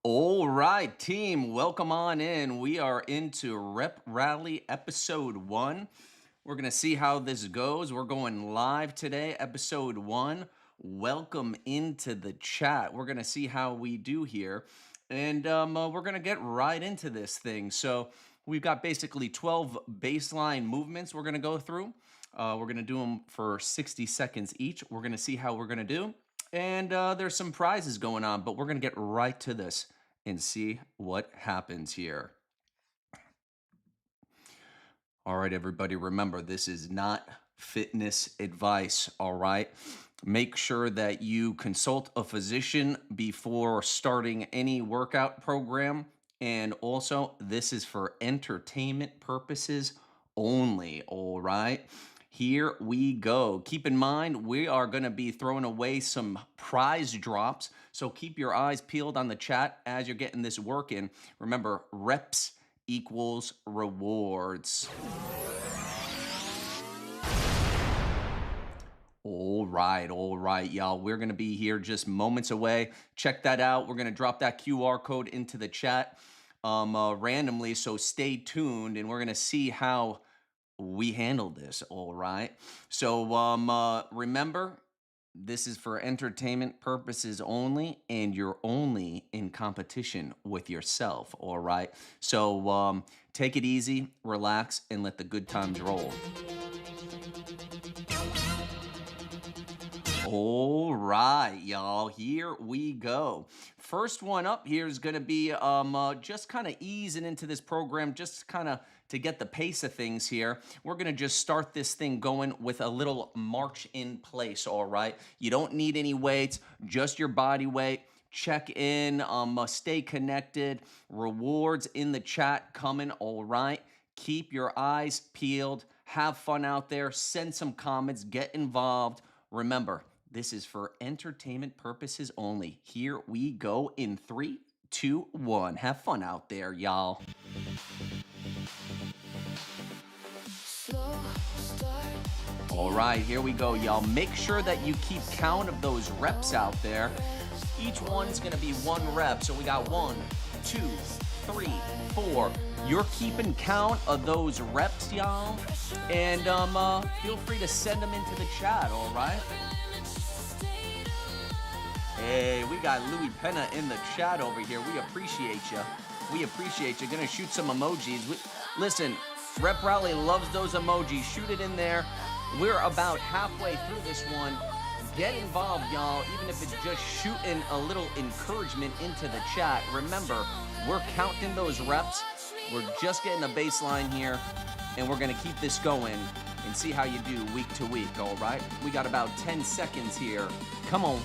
All right, team, welcome on in. We are into Rep Rally episode 1. We're going to see how this goes. We're going live today, episode 1. Welcome into the chat. We're going to see how we do here. And we're going to get right into this thing. So we've got basically 12 baseline movements we're going to go through. We're going to do them for 60 seconds each. We're going to see how we're going to do. And there's some prizes going on, but we're going to get right to this and see what happens here. All right, everybody, remember, this is not fitness advice, all right? Make sure that you consult a physician before starting any workout program. And also, this is for entertainment purposes only, all right? Here we go. Keep in mind, we are going to be throwing away some prize drops. So keep your eyes peeled on the chat as you're getting this work in. Remember, reps equals rewards. All right, y'all. We're going to be here just moments away. Check that out. We're going to drop that QR code into the chat randomly, so stay tuned, and we're going to see how we handle this, all right? So remember, this is for entertainment purposes only, and you're only in competition with yourself, all right? So take it easy, relax, and let the good times roll. All right, y'all, here we go. First one up here is going to be just kind of easing into this program, just kind of to get the pace of things here. We're going to just start this thing going with a little march in place, all right? You don't need any weights, just your body weight. Check in, stay connected. Rewards in the chat coming, all right? Keep your eyes peeled. Have fun out there. Send some comments. Get involved. Remember, this is for entertainment purposes only. Here we go in 3, 2, 1. Have fun out there, y'all. All right, here we go, y'all. Make sure that you keep count of those reps out there. Each one's gonna be 1 rep. So we got 1, 2, 3, 4. You're keeping count of those reps, y'all. And feel free to send them into the chat, all right? Hey, we got Louis Penna in the chat over here. We appreciate you. We appreciate you. Gonna shoot some emojis. Listen, Rep Rally loves those emojis. Shoot it in there. We're about halfway through this one. Get involved, y'all, even if it's just shooting a little encouragement into the chat. Remember, we're counting those reps. We're just getting a baseline here, and we're gonna keep this going and see how you do week to week, all right? We got about 10 seconds here. Come on.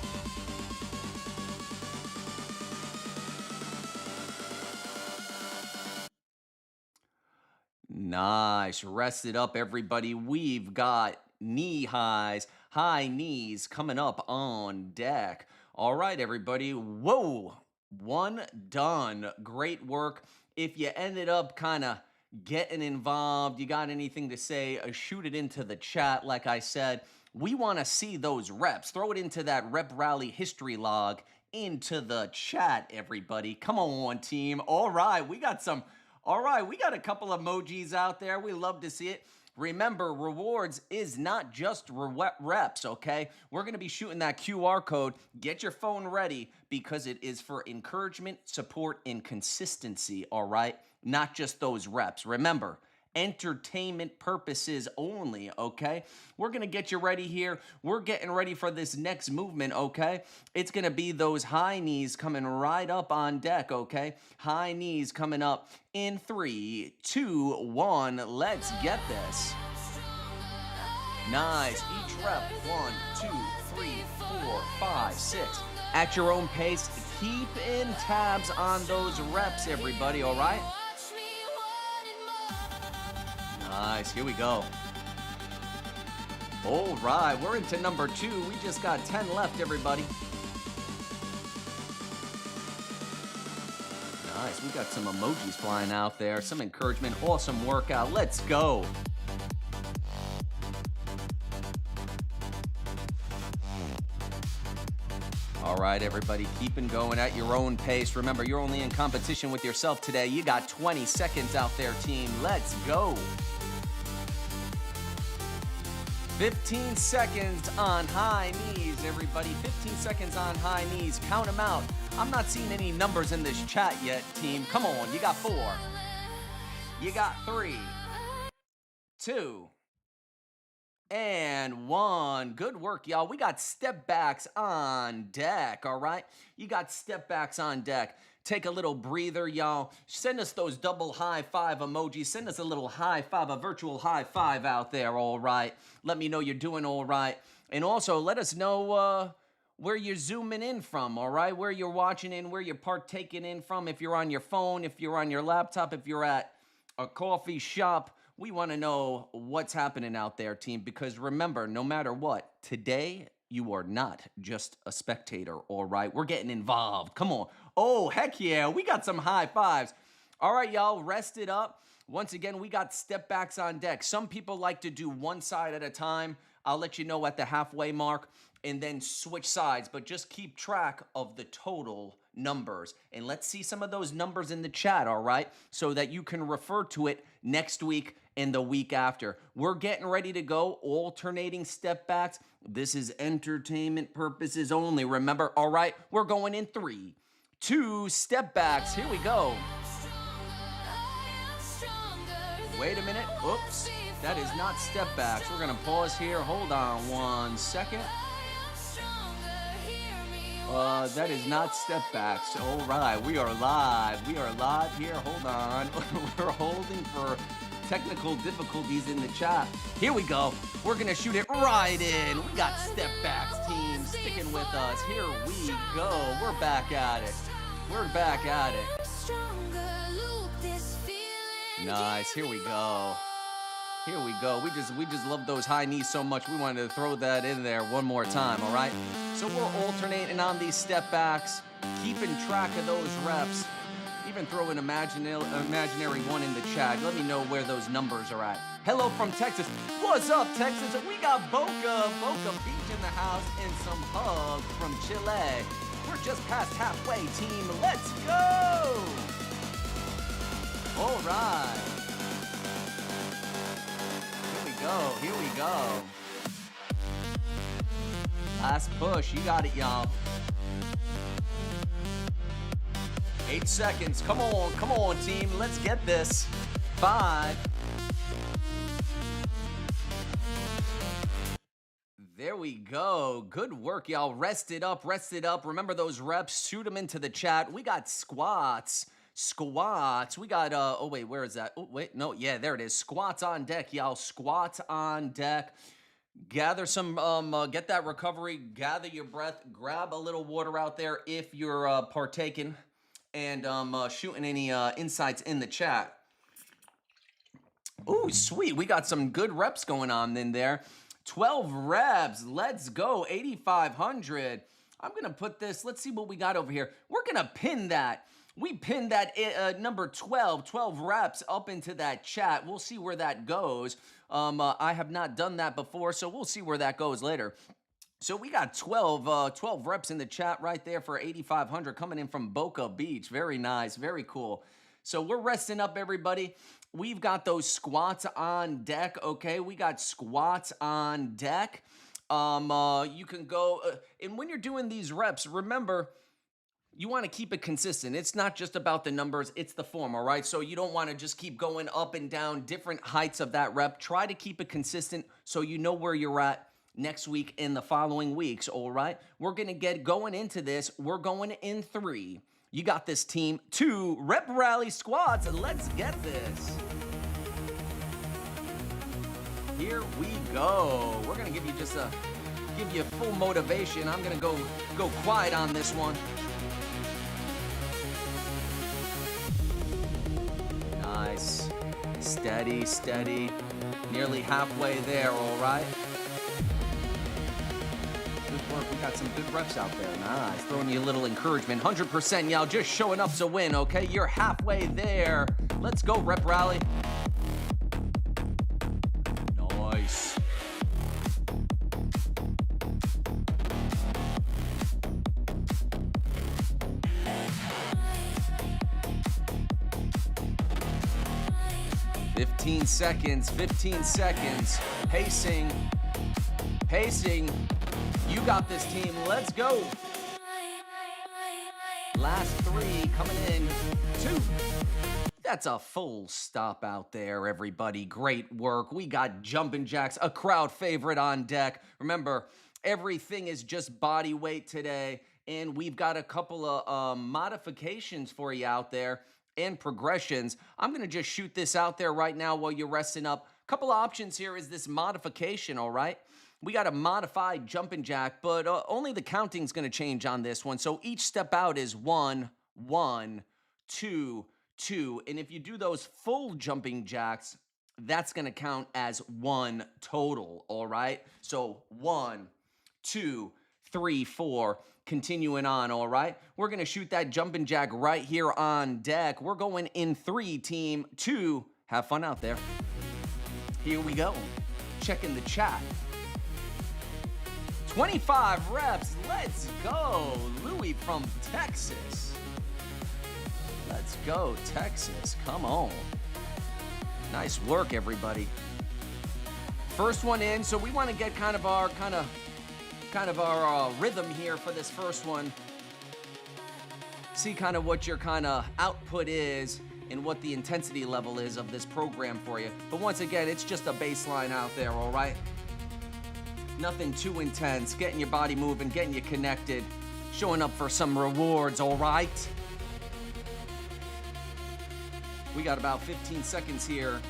Nice. Rest it up, everybody. We've got knee highs, high knees coming up on deck. All right, everybody. Whoa. 1 done. Great work. If you ended up kind of getting involved, you got anything to say, shoot it into the chat. Like I said, we want to see those reps. Throw it into that Rep Rally history log into the chat, everybody. Come on, team. All right, we got some... All right, we got a couple emojis out there. We love to see it. Remember, rewards is not just reps, okay? We're going to be shooting that QR code. Get your phone ready because it is for encouragement, support, and consistency, all right? Not just those reps. Remember, entertainment purposes only, okay? We're going to get you ready here. We're getting ready for this next movement, okay? It's going to be those high knees coming right up on deck, okay? High knees coming up in 3, 2, 1. Let's get this. Nice. Each rep, 1, 2, 3, 4, 5, 6. At your own pace, keep in tabs on those reps, everybody, all right? Nice, here we go. All right, we're into number 2. We just got 10 left, everybody. Nice, we got some emojis flying out there, some encouragement, awesome workout. Let's go. All right, everybody, keeping going at your own pace. Remember, you're only in competition with yourself today. You got 20 seconds out there, team. Let's go. 15 seconds on high knees, everybody. 15 seconds on high knees. Count them out. I'm not seeing any numbers in this chat yet, team. Come on, you got 4. You got 3, 2, and 1. Good work, y'all. We got step backs on deck, all right? You got step backs on deck. Take a little breather, y'all. Send us those double high five emojis. Send us a little high five, a virtual high five out there, all right? Let me know you're doing all right. And also, let us know where you're zooming in from, all right? Where you're watching in, where you're partaking in from. If you're on your phone, if you're on your laptop, if you're at a coffee shop. We want to know what's happening out there, team, because remember, no matter what, today you are not just a spectator, all right? We're getting involved. Come on. Oh, heck yeah. We got some high fives. All right, y'all, rest it up. Once again, we got step backs on deck. Some people like to do one side at a time. I'll let you know at the halfway mark and then switch sides, but just keep track of the total numbers. And let's see some of those numbers in the chat, all right? So that you can refer to it next week and the week after. We're getting ready to go, alternating step backs. This is entertainment purposes only, remember? All right, we're going in 3, 2, step backs. Here we go. Wait a minute. Oops. That is not step backs. We're going to pause here. Hold on 1 second. That is not step backs. All right, we are live. We are live here. Hold on. We're holding for technical difficulties in the chat. Here we go. We're going to shoot it right in. We got step backs, team, sticking with us. Here we go. We're back at it. We're back at it. Nice. Here we go. Here we go. We just love those high knees so much. We wanted to throw that in there one more time, all right? So we're alternating on these step backs, keeping track of those reps. Even throw an imaginary one in the chat. Let me know where those numbers are at. Hello from Texas. What's up, Texas? We got Boca Beach in the house and some hugs from Chile. We're just past halfway, team. Let's go! All right. Here we go. Last push. You got it, y'all. 8 seconds. Come on, team. Let's get this. 5. There we go. Good work, y'all. Rest it up. Remember those reps. Shoot them into the chat. We got squats. We got, oh wait, where is that? Oh wait, no, yeah, there it is. Squats on deck, y'all. Squats on deck. Gather some, get that recovery, gather your breath, grab a little water out there if you're partaking, and shooting any insights in the chat. Ooh, sweet. We got some good reps going on in there. 12 reps. Let's go. 8,500. I'm going to put this, let's see what we got over here. We're going to pin that. We pinned that number 12 reps up into that chat. We'll see where that goes. I have not done that before, so we'll see where that goes later. So we got 12 reps in the chat right there for 8,500 coming in from Boca Beach. Very nice, very cool. So we're resting up, everybody. We've got those squats on deck, okay? We got squats on deck. You can go, and when you're doing these reps, remember, you want to keep it consistent. It's not just about the numbers, it's the form, all right? So you don't want to just keep going up and down different heights of that rep. Try to keep it consistent so you know where you're at next week and the following weeks, all right? We're going to get going into this. We're going in 3. You got this, team. 2 rep rally squats. Let's get this. Here we go. We're going to give you full motivation. I'm going to go quiet on this one. Nice. Steady. Nearly halfway there, all right? Good work. We got some good reps out there. Nice. Throwing you a little encouragement. 100%, y'all. Just showing up's a win, okay? You're halfway there. Let's go, rep rally. Nice. 15 seconds, 15 seconds. Pacing, pacing. You got this, team. Let's go. Last 3 coming in. 2. That's a full stop out there, everybody. Great work. We got jumping jacks, a crowd favorite on deck. Remember, everything is just body weight today, and we've got a couple of modifications for you out there and progressions. I'm going to just shoot this out there right now while you're resting up. Couple of options here is this modification, all right? We got a modified jumping jack, but only the counting's going to change on this one. So each step out is 1, 1, 2, 2. And if you do those full jumping jacks, that's going to count as 1 total, all right? So 1, 2, 3, 4, continuing on, all right? We're going to shoot that jumping jack right here on deck. We're going in 3, team 2. Have fun out there. Here we go. Checking the chat. 25 reps. Let's go. Louis from Texas. Let's go, Texas. Come on. Nice work, everybody. First one in, so we want to get kind of our rhythm here for this first one. See kind of what your kind of output is and what the intensity level is of this program for you. But once again, it's just a baseline out there, all right? Nothing too intense. Getting your body moving, getting you connected, showing up for some rewards, all right? We got about 15 seconds here.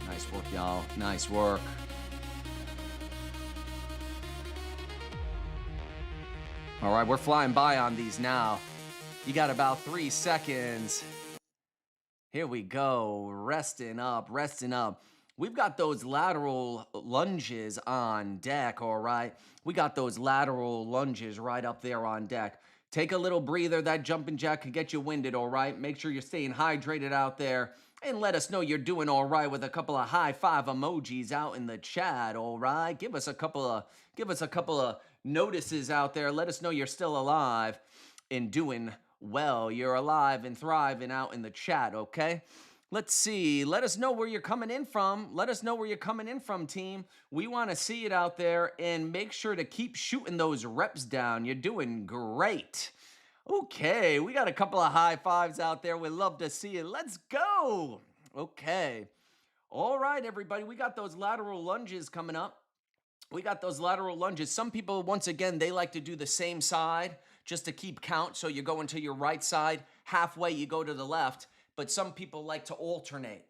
Nice work, y'all. Nice work. All right, we're flying by on these now. You got about 3 seconds. Here we go. Resting up, resting up. We've got those lateral lunges on deck, all right? We got those lateral lunges right up there on deck. Take a little breather. That jumping jack could get you winded, all right? Make sure you're staying hydrated out there. And let us know you're doing all right with a couple of high five emojis out in the chat, all right? Give us a couple of notices out there. Let us know you're still alive and doing well. You're alive and thriving out in the chat, okay? Let's see. Let us know where you're coming in from. Let us know where you're coming in from, team. We want to see it out there, and make sure to keep shooting those reps down. You're doing great. Okay, we got a couple of high fives out there. We'd love to see it. Let's go. Okay. All right, everybody. We got those lateral lunges coming up. We got those lateral lunges. Some people, once again, they like to do the same side just to keep count. So you're going to your right side. Halfway, you go to the left. But some people like to alternate.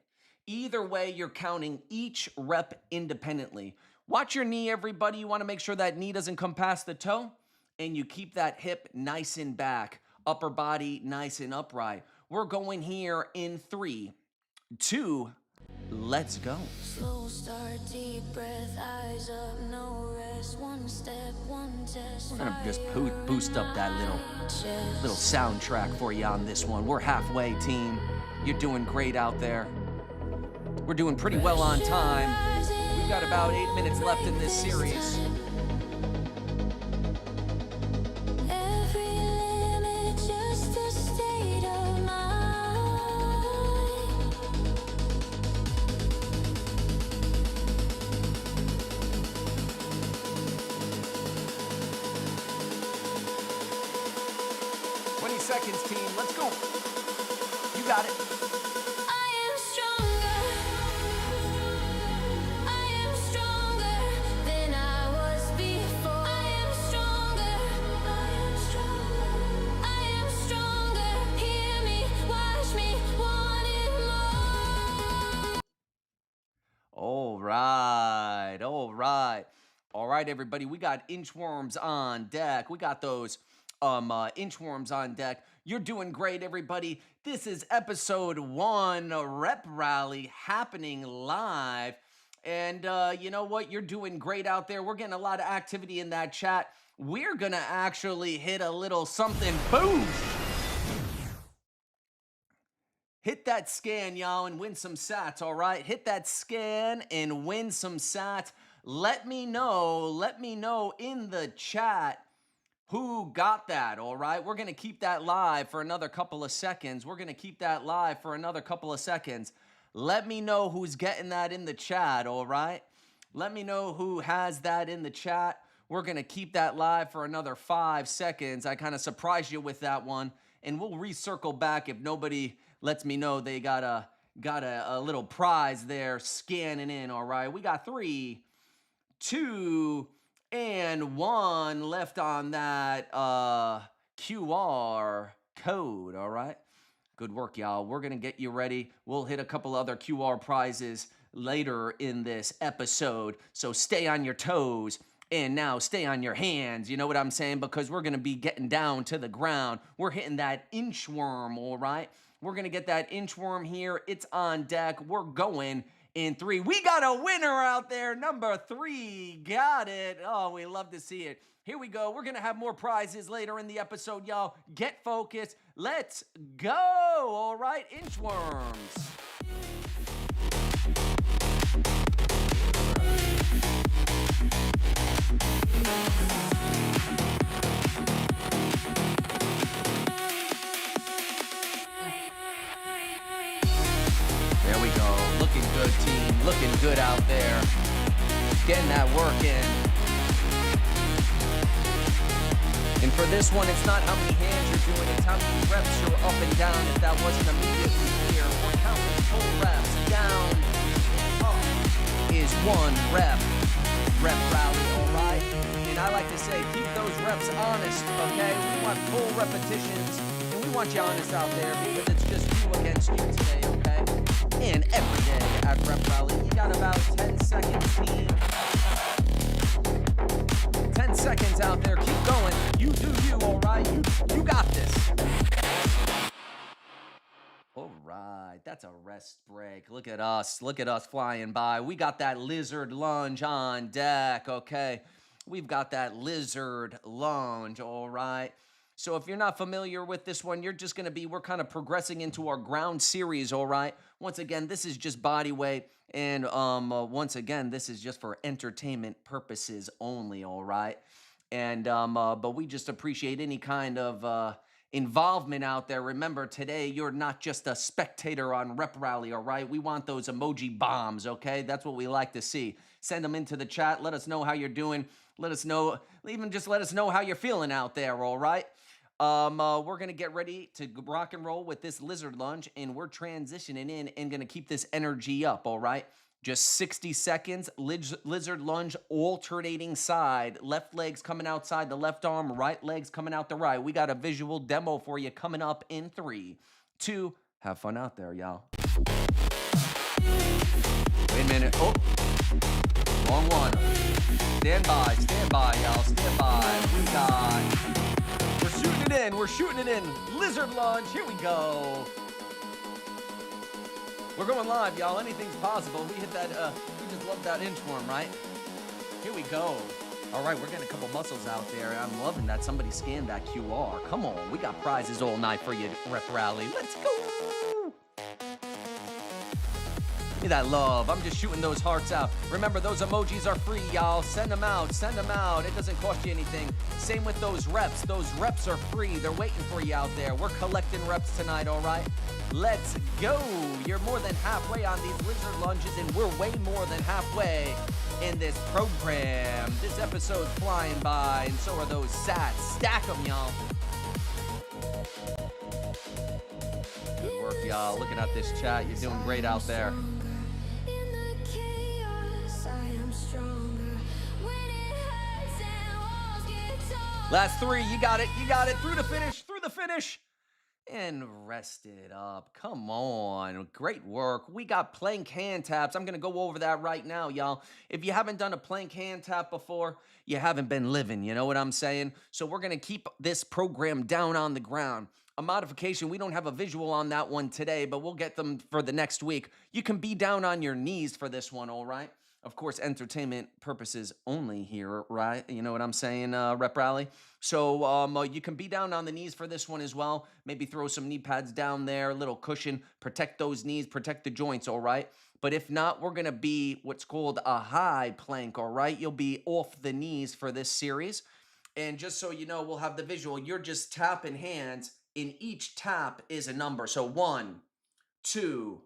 Either way, you're counting each rep independently. Watch your knee, everybody. You want to make sure that knee doesn't come past the toe, and you keep that hip nice and back, upper body nice and upright. We're going here in 3, 2, let's go. Slow start, deep breath, eyes up, no rest. One step, one test. We're gonna just boost up that little soundtrack for you on this one. We're halfway, team. You're doing great out there. We're doing pretty well on time. We've got about 8 minutes left in this series. Every limit, just a state of mind. 20 seconds, team. Let's go. You got it. All right, everybody. We got inchworms on deck. We got those inchworms on deck. You're doing great, everybody. This is episode 1 Rep Rally happening live. And you know what? You're doing great out there. We're getting a lot of activity in that chat. We're going to actually hit a little something. Boom! Hit that scan, y'all, and win some sats, all right? Hit that scan and win some sats. Let me know in the chat Who got that? All right. We're going to keep that live for another couple of seconds. We're going to keep that live for another couple of seconds. Let me know who's getting that in the chat. All right. Let me know who has that in the chat. We're going to keep that live for another 5 seconds. I kind of surprised you with that one. And we'll recircle back if nobody lets me know they got a little prize there scanning in. All right. We got 3, 2, and 1 left on that QR code. All right. Good work, y'all. We're going to get you ready. We'll hit a couple other QR prizes later in this episode. So stay on your toes and now stay on your hands. You know what I'm saying? Because we're going to be getting down to the ground. We're hitting that inchworm, all right? We're going to get that inchworm here. It's on deck. We're going in 3. We got a winner out there. Number 3. Got it. Oh, we love to see it. Here we go. We're going to have more prizes later in the episode, y'all. Get focused. Let's go. All right, inchworms. There we go. Looking good, team. Looking good out there. Getting that work in. And for this one, it's not how many hands you're doing, it's how many reps you're up and down. If that wasn't immediately clear, we're counting full reps. Down, up is 1 rep. Rep rally, all right? And I like to say, keep those reps honest, okay? We want full repetitions, and we want you honest out there because it's just you against you today, okay? And every day at Rep Rally, you got about 10 seconds, team. 10 seconds out there. Keep going. You do you, all right? You got this. All right. That's a rest break. Look at us. Look at us flying by. We got that lizard lunge on deck, okay? We've got that lizard lunge, all right? So if you're not familiar with this one, you're just going to be, we're kind of progressing into our ground series, all right? Once again, this is just body weight. And once again, this is just for entertainment purposes only, all right? And but we just appreciate any kind of involvement out there. Remember, today you're not just a spectator on Rep Rally, all right? We want those emoji bombs, okay? That's what we like to see. Send them into the chat. Let us know how you're doing. Let us know, even just let us know how you're feeling out there, all right? We're going to get ready to rock and roll with this lizard lunge, and we're transitioning in and going to keep this energy up, all right? Just 60 seconds, lizard lunge, alternating side. Left leg's coming outside the left arm, right leg's coming out the right. We got a visual demo for you coming up in 3, 2, have fun out there, y'all. Wait a minute. Oh, wrong one. Stand by, y'all. Stand by. We got... We're shooting it in. Lizard lunge. Here we go. We're going live, y'all. Anything's possible. We hit that, we just love that inchworm, right? Here we go. All right, we're getting a couple muscles out there. I'm loving that somebody scanned that QR. Come on, we got prizes all night for you, Rep Rally. Let's go. Give me that love. I'm just shooting those hearts out. Remember, those emojis are free, y'all. Send them out. Send them out. It doesn't cost you anything. Same with those reps. Those reps are free. They're waiting for you out there. We're collecting reps tonight, all right? Let's go. You're more than halfway on these lizard lunges, and we're way more than halfway in this program. This episode's flying by, and so are those sats. Stack them, y'all. Good work, y'all. Looking at this chat. You're doing great out there. Last 3, you got it, through the finish, and rest it up. Come on, great work. We got plank hand taps. I'm gonna go over that right now, y'all. If you haven't done a plank hand tap before, you haven't been living, you know what I'm saying? So we're gonna keep this program down on the ground. A modification, we don't have a visual on that one today, but we'll get them for the next week. You can be down on your knees for this one, all right? Of course, entertainment purposes only here, right? You know what I'm saying, Rep Rally? So you can be down on the knees for this one as well. Maybe throw some knee pads down there, a little cushion, protect those knees, protect the joints, all right? But if not, we're going to be what's called a high plank, all right? You'll be off the knees for this series. And just so you know, we'll have the visual. You're just tapping hands, and each tap is a number. So 1, 2,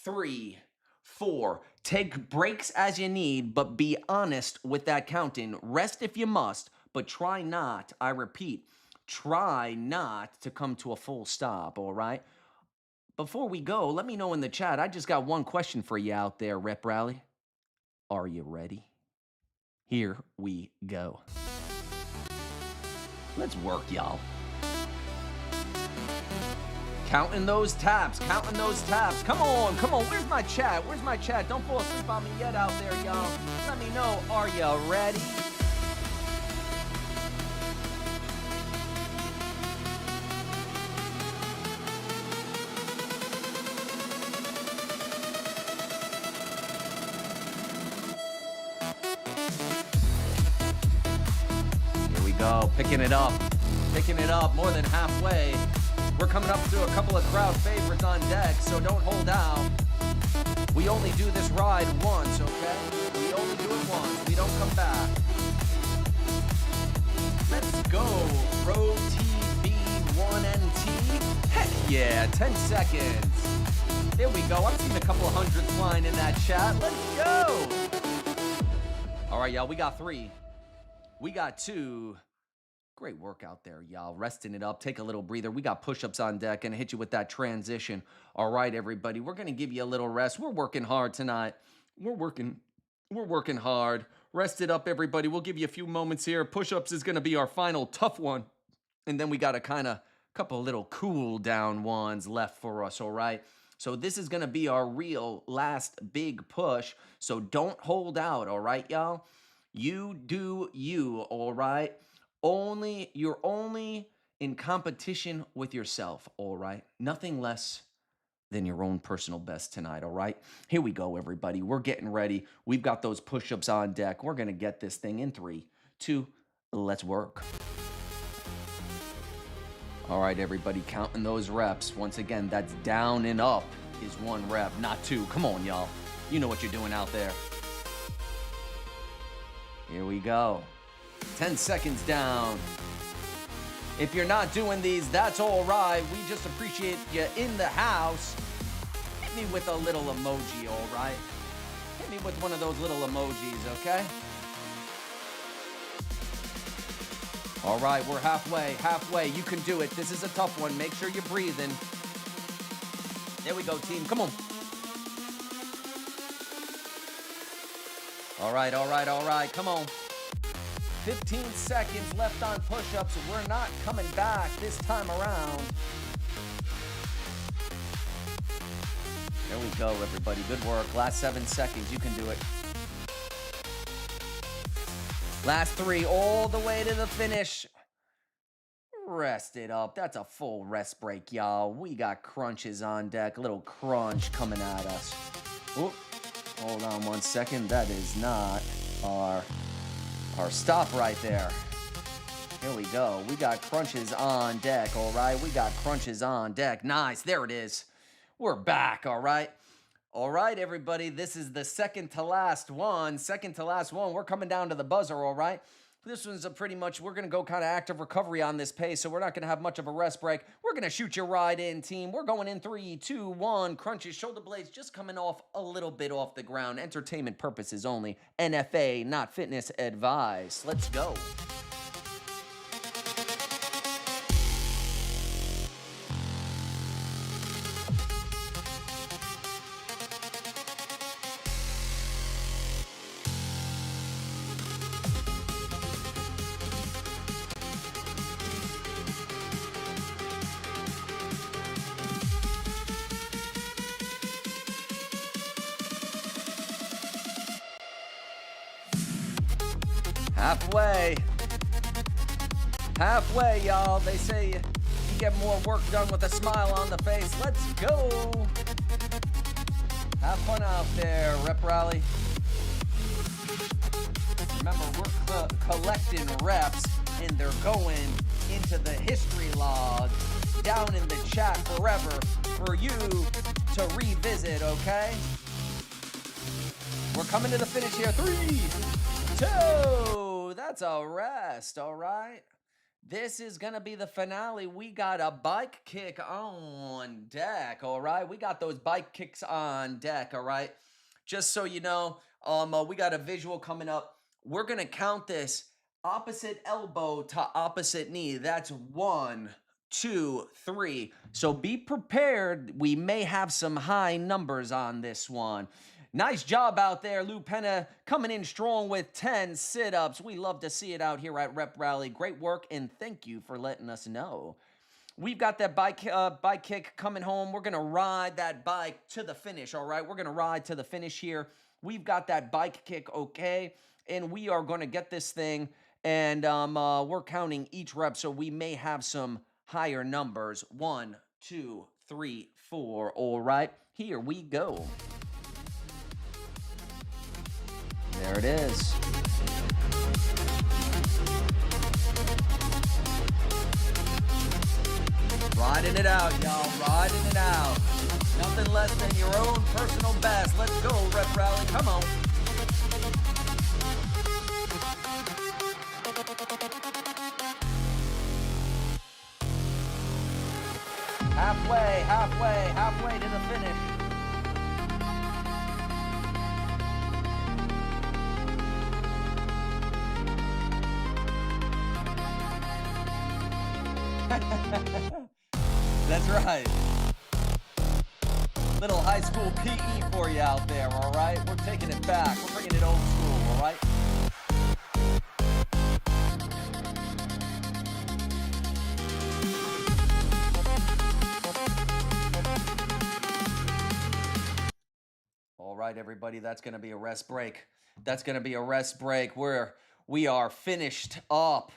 3, 4. Take breaks as you need, but be honest with that counting. Rest if you must, but try not, I repeat, try not to come to a full stop, all right? Before we go, let me know in the chat. I just got one question for you out there, Rep Rally. Are you ready? Here we go. Let's work, y'all. Counting those taps, counting those taps. Come on, come on. Where's my chat? Where's my chat? Don't fall asleep on me yet out there, y'all. Let me know. Are you ready? Here we go. Picking it up more than halfway. We're coming up to a couple of crowd favorites on deck, so don't hold out. We only do this ride once, okay? We only do it once. We don't come back. Let's go. Row TB1NT. Heck yeah, 10 seconds. There we go. I'm seeing a couple of hundreds flying in that chat. Let's go. All right, y'all. We got 3. We got 2. Great work out there, y'all. Resting it up. Take a little breather. We got push-ups on deck and hit you with that transition. All right, everybody. We're going to give you a little rest. We're working hard tonight. We're working hard. Rest it up, everybody. We'll give you a few moments here. Push-ups is going to be our final tough one. And then we got a couple of little cool down ones left for us, all right? So this is going to be our real last big push. So don't hold out, all right, y'all? You do you, all right? You're only in competition with yourself, all right? Nothing less than your own personal best tonight, all right? Here we go, everybody. We're getting ready. We've got those push-ups on deck. We're going to get this thing in 3, 2, let's work. All right, everybody, counting those reps. Once again, that's down and up is 1 rep, not 2. Come on, y'all. You know what you're doing out there. Here we go. 10 seconds down. If you're not doing these, that's all right. We just appreciate you in the house. Hit me with a little emoji, all right? Hit me with one of those little emojis, okay? All right, we're halfway. You can do it. This is a tough one. Make sure you're breathing. There we go, team. Come on. All right. Come on. 15 seconds left on push-ups. We're not coming back this time around. There we go, everybody. Good work. Last 7 seconds. You can do it. Last 3, all the way to the finish. Rest it up. That's a full rest break, y'all. We got crunches on deck. A little crunch coming at us. Oop. Hold on 1 second. That is not our stop right there. Here we go. We got crunches on deck, all right? We got crunches on deck. Nice. There it is. We're back, all right? All right, everybody. This is the second to last one. We're coming down to the buzzer, all right? This one's we're going to go kind of active recovery on this pace, so we're not going to have much of a rest break. We're going to shoot your ride in, team. We're going in 3, 2, 1. Crunches, shoulder blades just coming off a little bit off the ground. Entertainment purposes only. NFA Not Fitness Advice. Let's go. Halfway, y'all. They say you get more work done with a smile on the face. Let's go. Have fun out there, Rep Rally. Remember, we're collecting reps, and they're going into the history log down in the chat forever for you to revisit, okay? We're coming to the finish here. 3, 2, that's That's a rest, all right? This is going to be the finale. We got a bike kick on deck, all right? We got those bike kicks on deck, all right? Just so you know, we got a visual coming up. We're going to count this opposite elbow to opposite knee. That's 1, 2, 3. So be prepared. We may have some high numbers on this one. Nice job out there, Lou Penna, coming in strong with 10 sit-ups. We love to see it out here at Rep Rally. Great work, and thank you for letting us know. We've got that bike kick coming home. We're going to ride that bike to the finish, all right? We're going to ride to the finish here. We've got that bike kick, okay? And we are going to get this thing, and we're counting each rep, so we may have some higher numbers. 1, 2, 3, 4, all right? Here we go. There it is. Riding it out, y'all. Riding it out. Nothing less than your own personal best. Let's go, Rep Rally. Come on. Halfway to the finish. That's right. Little high school PE for you out there, all right? We're taking it back. We're bringing it old school, all right? All right, everybody, that's going to be a rest break. That's going to be a rest break. We are finished up.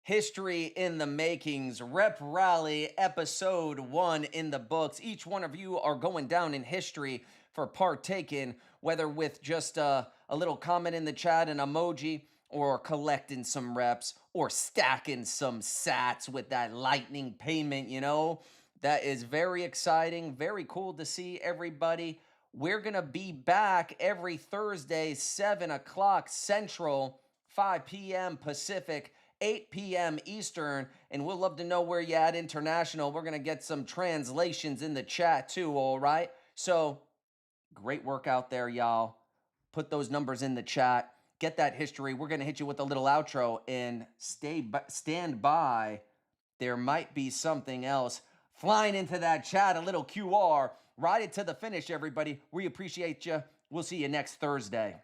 History in the makings, Rep Rally episode 1 in the books. Each one of you are going down in history for partaking, whether with just a little comment in the chat, an emoji, or collecting some reps, or stacking some sats with that lightning payment, you know. That is very exciting, very cool to see everybody. We're going to be back every Thursday, 7 o'clock Central, 5 p.m. Pacific, 8 p.m. Eastern, and we'll love to know where you at international. We're going to get some translations in the chat too, all right? So, great work out there, y'all. Put those numbers in the chat. Get that history. We're going to hit you with a little outro, and stand by. There might be something else flying into that chat, a little QR. Ride it to the finish, everybody. We appreciate you. We'll see you next Thursday.